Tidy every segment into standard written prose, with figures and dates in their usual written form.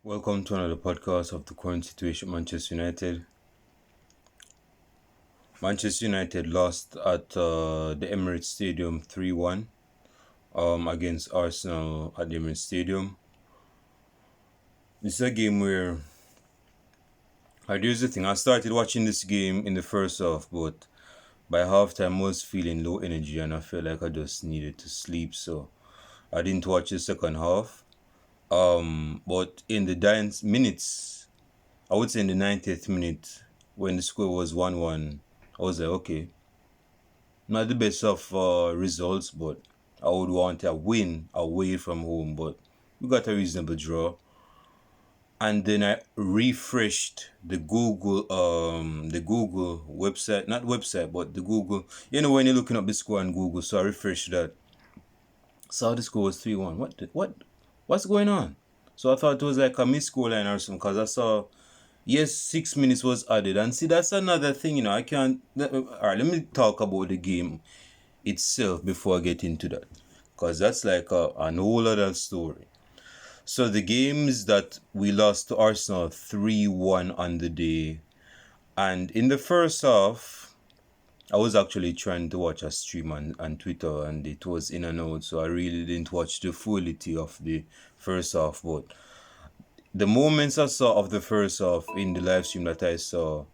Welcome to another podcast of the current situation at Manchester United. Manchester United lost at the Emirates Stadium 3-1 against Arsenal at the Emirates Stadium. This is a game where, here's the thing, I started watching this game in the first half, but by halftime I was feeling low energy and I felt like I just needed to sleep, so I didn't watch the second half. But in the dying minutes, I would say in the 90th minute, when the score was 1-1, I was like, okay, not the best of results, but I would want a win away from home. But we got a reasonable draw. And then I refreshed the Google website, not website, but the Google. You know when you're looking up the score on Google, so I refreshed that. Saw the score was 3-1. What's going on? So I thought it was like a missed score line or something, because I saw, yes, 6 minutes was added. And see, that's another thing, I can't. Alright, let me talk about the game itself before I get into that, because that's like an whole other story. So the games that we lost to Arsenal 3-1 on the day, and in the first half, I was actually trying to watch a stream on Twitter, and it was in and out, so I really didn't watch the fullity of the first half. But the moments I saw of the first half in the live stream that I saw,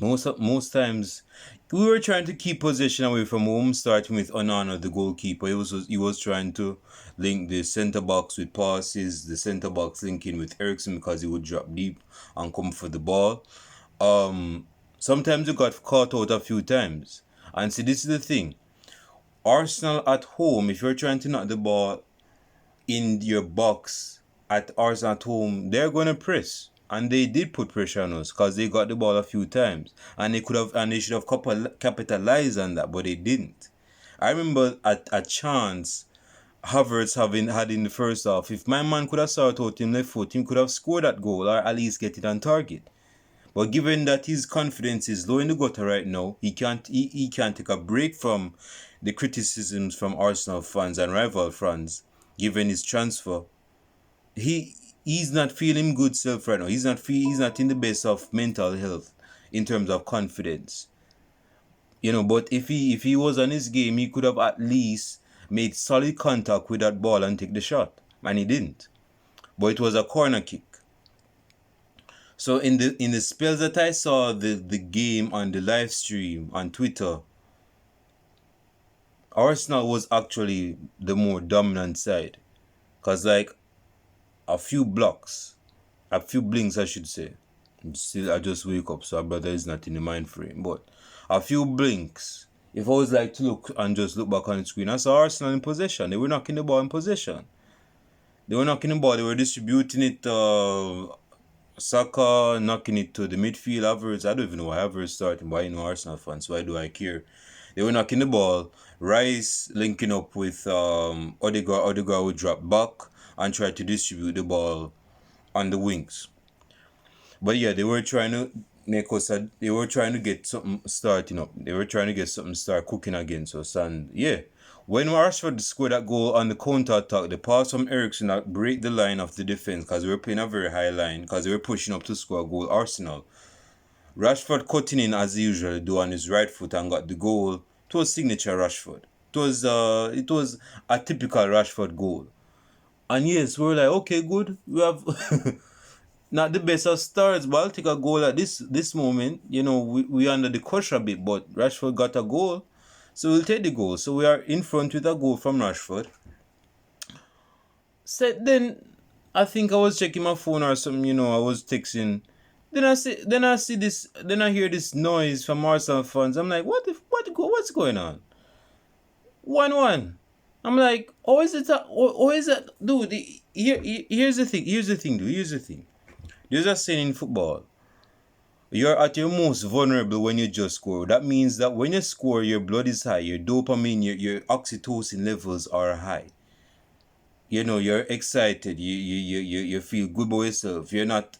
most times we were trying to keep possession away from home, starting with Onana, the goalkeeper. He was trying to link the centre backs with passes, the centre backs linking with Eriksen because he would drop deep and come for the ball. Sometimes you got caught out a few times. And see, this is the thing. Arsenal at home, if you're trying to knock the ball in your box at Arsenal at home, they're going to press. And they did put pressure on us because they got the ball a few times. And they should have capitalized on that, but they didn't. I remember a chance Havertz had in the first half. If my man could have started out in left foot, he could have scored that goal or at least get it on target. But given that his confidence is low in the gutter right now, he can't take a break from the criticisms from Arsenal fans and rival fans. Given his transfer, he's not feeling good self right now. He's not in the best of mental health in terms of confidence. But if he was on his game, he could have at least made solid contact with that ball and take the shot, and he didn't. But it was a corner kick. So in the spells that I saw the game on the live stream on Twitter, Arsenal was actually the more dominant side, because like a few blinks I should say. Still, I just wake up, so our brother is not in the mind frame. But a few blinks, if I was like to look back on the screen, I saw Arsenal in possession. They were knocking the ball in possession. They were distributing it. Saka knocking it to the midfield. Havertz, I don't even know why Havertz starting, but I know Arsenal fans, so why do I care? They were knocking the ball. Rice linking up with Odegaard. Odegaard would drop back and try to distribute the ball on the wings. But yeah, they were trying to they were trying to get something starting up. They were trying to get something start cooking against us. And yeah, when Rashford scored that goal on the counter attack, the pass from Eriksen that break the line of the defense, because they were playing a very high line, because they were pushing up to score a goal. Arsenal, Rashford cutting in as he usually do on his right foot and got the goal. It was signature Rashford. It was a typical Rashford goal. And yes, we were like, okay, good. We have not the best of starts, but I'll take a goal at this moment. We under the cosh a bit, but Rashford got a goal, so we'll take the goal. So we are in front with a goal from Rashford. So then I think I was checking my phone or something. I was texting. Then I see this. Then I hear this noise from Arsenal fans. I'm like, what's going on? 1-1. I'm like, is it? Dude, here's the thing, dude. Here's the thing. There's a saying in football. You're at your most vulnerable when you just score. That means that when you score, your blood is high, your dopamine, your oxytocin levels are high. You're excited. You feel good about yourself. You're not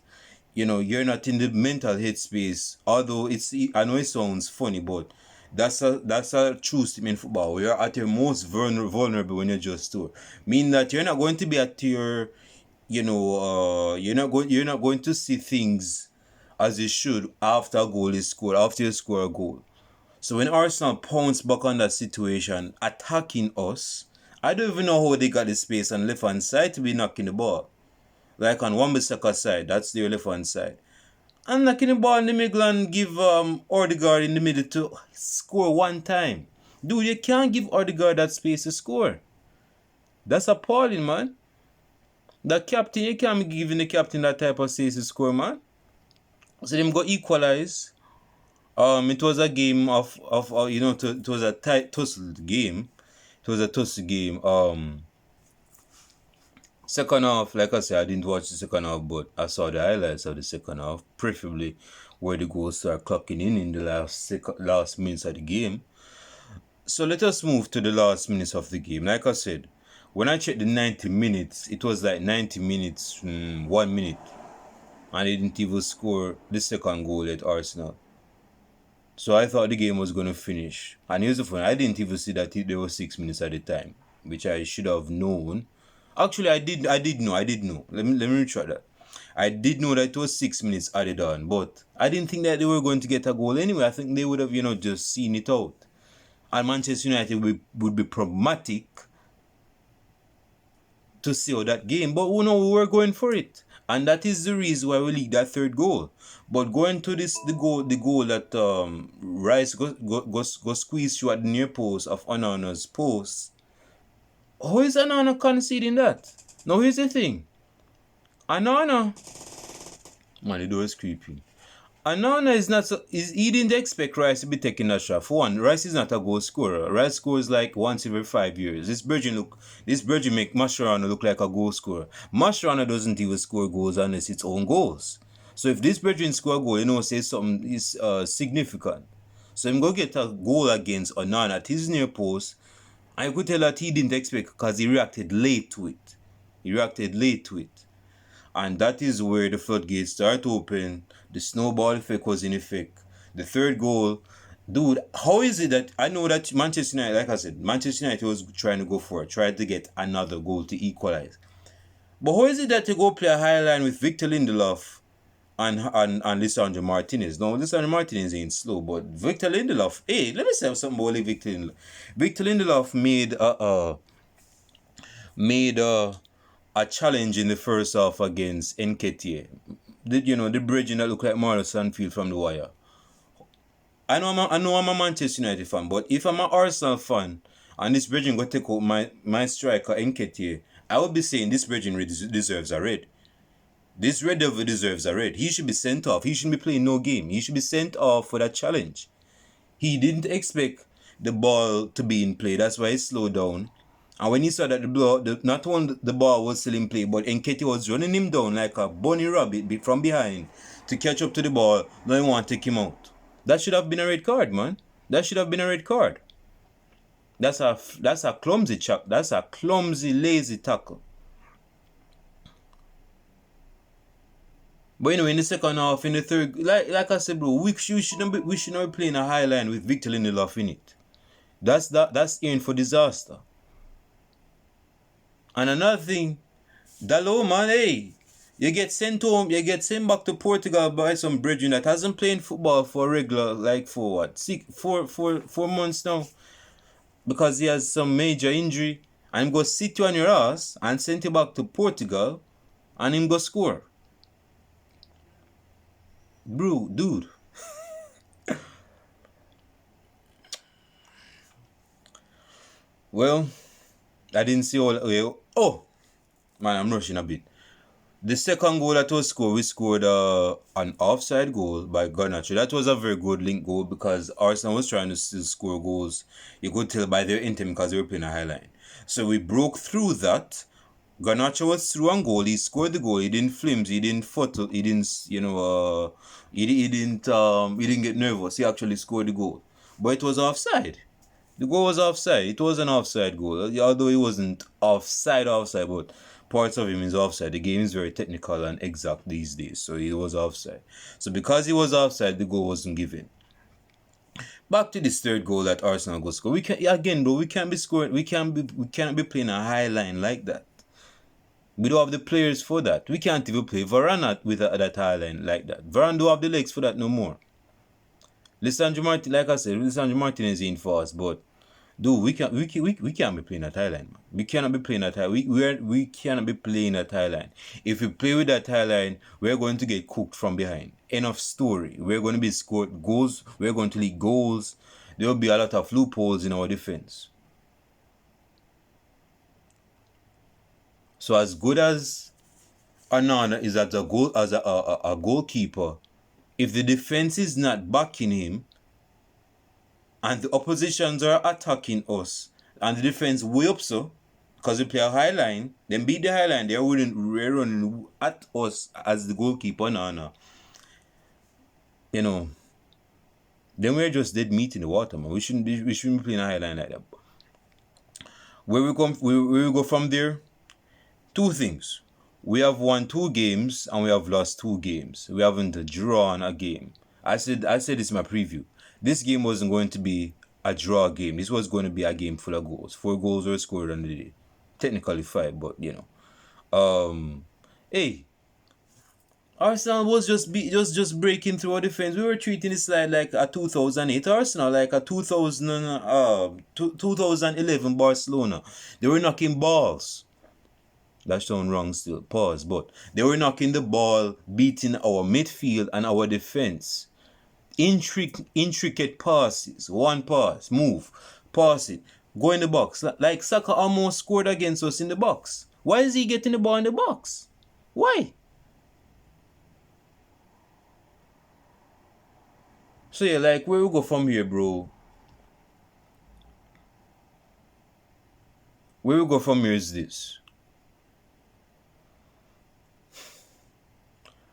in the mental headspace. Although I know it sounds funny, but that's a true statement in football. You're at your most vulnerable when you just score. Meaning that you're not going to be at your you're not going to see things as you should after a goal is scored, after you score a goal. So when Arsenal pounced back on that situation, attacking us, I don't even know how they got the space on left hand side to be knocking the ball. Like on Wan-Bissaka side, that's their left hand side. And knocking the ball in the middle and give Odegaard in the middle to score one time. Dude, you can't give Odegaard that space to score. That's appalling, man. The captain, you can't be giving the captain that type of space to score, man. So them go equalize. It was a game of it was a tight tussle game. It was a tussle game. Second half, like I said, I didn't watch the second half, but I saw the highlights of the second half, preferably where the goals start clocking in the last minutes of the game. So let us move to the last minutes of the game. Like I said, when I checked the 90 minutes, it was like 90 minutes, 1 minute, and they didn't even score the second goal at Arsenal. So I thought the game was going to finish. And here's the fun, I didn't even see that there was 6 minutes at the time, which I should have known. Actually, I did know. Let me retract that. I did know that it was 6 minutes added on, but I didn't think that they were going to get a goal anyway. I think they would have, just seen it out. And Manchester United would be problematic to see out that game. But we were going for it. And that is the reason why we leaked that third goal. But going to the goal that Rice go squeeze through at the near post of Onana's post. How is Onana conceding that? Now here's the thing. Onana, man, the door is creepy. Onana is not he didn't expect Rice to be taking that shot. For one, Rice is not a goal scorer. Rice scores like once every 5 years. This Virgin make Mascherano look like a goal scorer. Mascherano doesn't even score goals unless it's own goals. So if this Virgin score a goal, say something is significant. So I'm going to get a goal against Onana at his near post. I could tell that he didn't expect because he reacted late to it. And that is where the floodgates start open. The snowball effect was in effect. The third goal, dude, how is it that I know that Manchester United, like I said, Manchester United was trying to go for it, tried to get another goal to equalize. But how is it that you go play a high line with Victor Lindelof and Lisandro Martinez? Now, Lisandro Martinez ain't slow, but Victor Lindelof, hey, let me say something about Victor Lindelof. Victor Lindelof made a challenge in the first half against Nketiah. The bridging that look like Marlon Sandfield from the wire. I know I'm a Manchester United fan, but if I'm an Arsenal fan and this bridging go take out my striker Nketiah, I would be saying this bridging deserves a red. This Red Devil deserves a red. He should be sent off. He shouldn't be playing no game. He should be sent off for that challenge. He didn't expect the ball to be in play. That's why he slowed down. And when he saw that not only the ball was still in play, but Nketiah was running him down like a bunny rabbit from behind to catch up to the ball, now he want to take him out. That should have been a red card, man. That should have been a red card. That's a clumsy chop. That's a clumsy, lazy tackle. But anyway, in the second half, in the third, like I said, bro, we shouldn't be playing a high line with Victor Lindelof in it. That's in for disaster. And another thing, Dalot, man, hey, you get sent home, you get sent back to Portugal by some brethren that hasn't played football for regular, like for what, 4 months now, because he has some major injury, and him go sit you on your ass and send you back to Portugal, and him go score. Bro, dude. Well, I didn't see all. Oh, man, I'm rushing a bit. The second goal that was scored, we scored an offside goal by Garnacho. That was a very good link goal because Arsenal was trying to still score goals. You could tell by their intent because they were playing a high line. So we broke through that. Garnacho was through on goal. He scored the goal. He didn't flimsy. He didn't fuddle. He didn't, he didn't get nervous. He actually scored the goal. But it was offside. The goal was offside. It was an offside goal. Although it wasn't offside, but parts of him is offside. The game is very technical and exact these days. So he was offside. So because he was offside, the goal wasn't given. Back to this third goal that Arsenal go score. We can't be scoring. We can't be playing a high line like that. We don't have the players for that. We can't even play Varane with that highline like that. Varane don't have the legs for that no more. Lisandro Martinez, like I said, Lisandro Martinez is in for us, but dude, we can't be playing that highline, man. We cannot be playing that high. We cannot be playing that highline. If we play with that highline, we're going to get cooked from behind. Enough story. We're going to be scored goals. We're going to leak goals. There will be a lot of loopholes in our defense. So as good as Anana is as a goalkeeper, if the defense is not backing him and the oppositions are attacking us and the defense way up so because we play a high line, then beat the high line, they're running at us as the goalkeeper, Nana. You know, then we're just dead meat in the water, man. We shouldn't be playing a high line like that. Where we go from there? Two things. We have won 2 games and we have lost 2 games. We haven't drawn a game. I said this in my preview. This game wasn't going to be a draw game. This was going to be a game full of goals. 4 goals were scored on the day. Technically 5, but you know. Hey, Arsenal was just breaking through our defense. We were treating this like a 2008 Arsenal, like a 2011 Barcelona. They were knocking balls. That sounds wrong still. Pause. But they were knocking the ball, beating our midfield and our defense. Intricate passes. One pass. Move. Pass it. Go in the box. Like Saka almost scored against us in the box. Why is he getting the ball in the box? Why? So yeah, like where we go from here, bro? Where we go from here is this.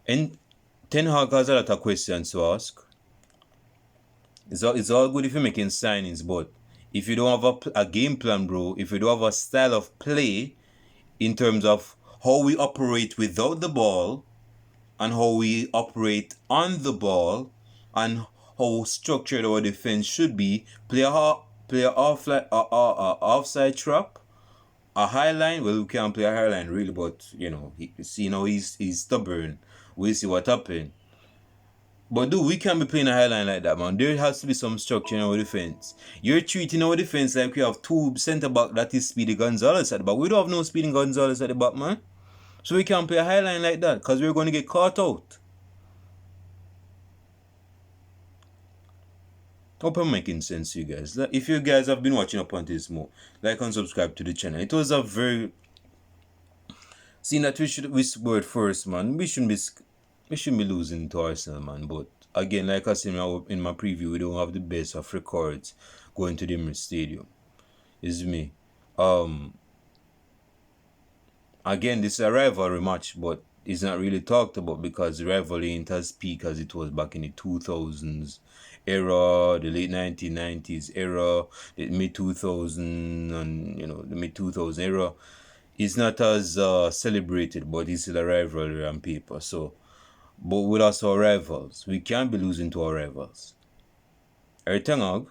And Ten Hag has a lot of questions to ask. It's all good if you're making signings, but if you don't have a game plan, bro, if you don't have a style of play in terms of how we operate without the ball and how we operate on the ball and how structured our defense should be, play a offside trap, a high line. Well, we can't play a high line really, but you know, he's stubborn. We'll see what happens. But dude, we can't be playing a high line like that, man. There has to be some structure in our defense. You're treating our defense like we have 2 centre back that is Speedy Gonzalez at the back. We don't have no Speedy Gonzalez at the back, man. So we can't play a high line like that because we're going to get caught out. Hope I'm making sense to you guys. If you guys have been watching up until this more, like and subscribe to the channel. It was a very... Seeing that we scored first, man. We shouldn't be losing to Arsenal, man. But again, like I said in my preview, we don't have the best of records going to the Emirates Stadium. It's me. Again, this is a rivalry match, but it's not really talked about because the rivalry ain't as peak as it was back in the 2000s era, the late 1990s era, the mid 2000 and the mid 2000 era. It's not as celebrated, but it's still a rivalry on paper. So, but with us, our rivals, we can't be losing to our rivals. Eric Ten Hag,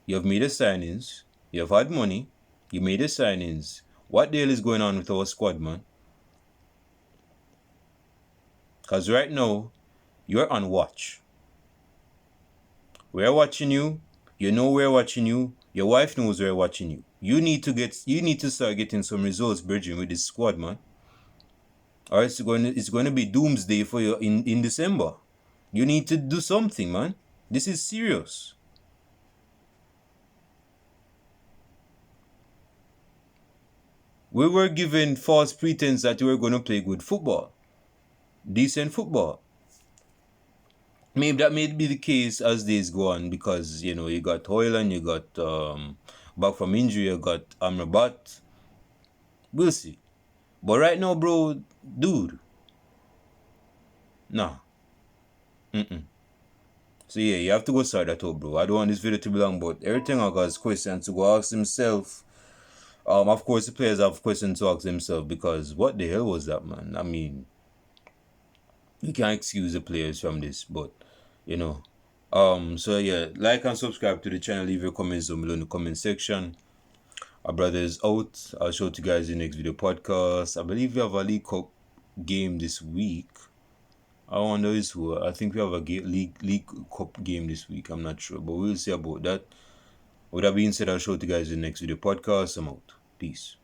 you have made the signings, you have had money, you made the signings. What the hell is going on with our squad, man? Because right now, you're on watch. We're watching you. You know we're watching you. Your wife knows we're watching you. You need to start getting some results, Bridging, with this squad, man. Or it's going to be doomsday for you in December. You need to do something, man. This is serious. We were given false pretense that we were going to play good football. Decent football. Maybe that may be the case as days go on because, you got Hoyland, you got back from injury, you got Amrabat. We'll see. But right now, bro, dude. Nah. So yeah, you have to go start that out, bro. I don't want this video to be long, but everything I got is questions to go ask himself. Of course, the players have questions to ask themselves because what the hell was that, man? I mean, you can't excuse the players from this, but so yeah, like and subscribe to the channel. Leave your comments down below in the comment section. Our brother is out. I'll show it to you guys in the next video podcast. I believe we have a League Cup game this week. I wonder is who. I think we have a League Cup game this week. I'm not sure, but we'll see about that. With that being said, I'll show it to you guys in the next video podcast. I'm out. Peace.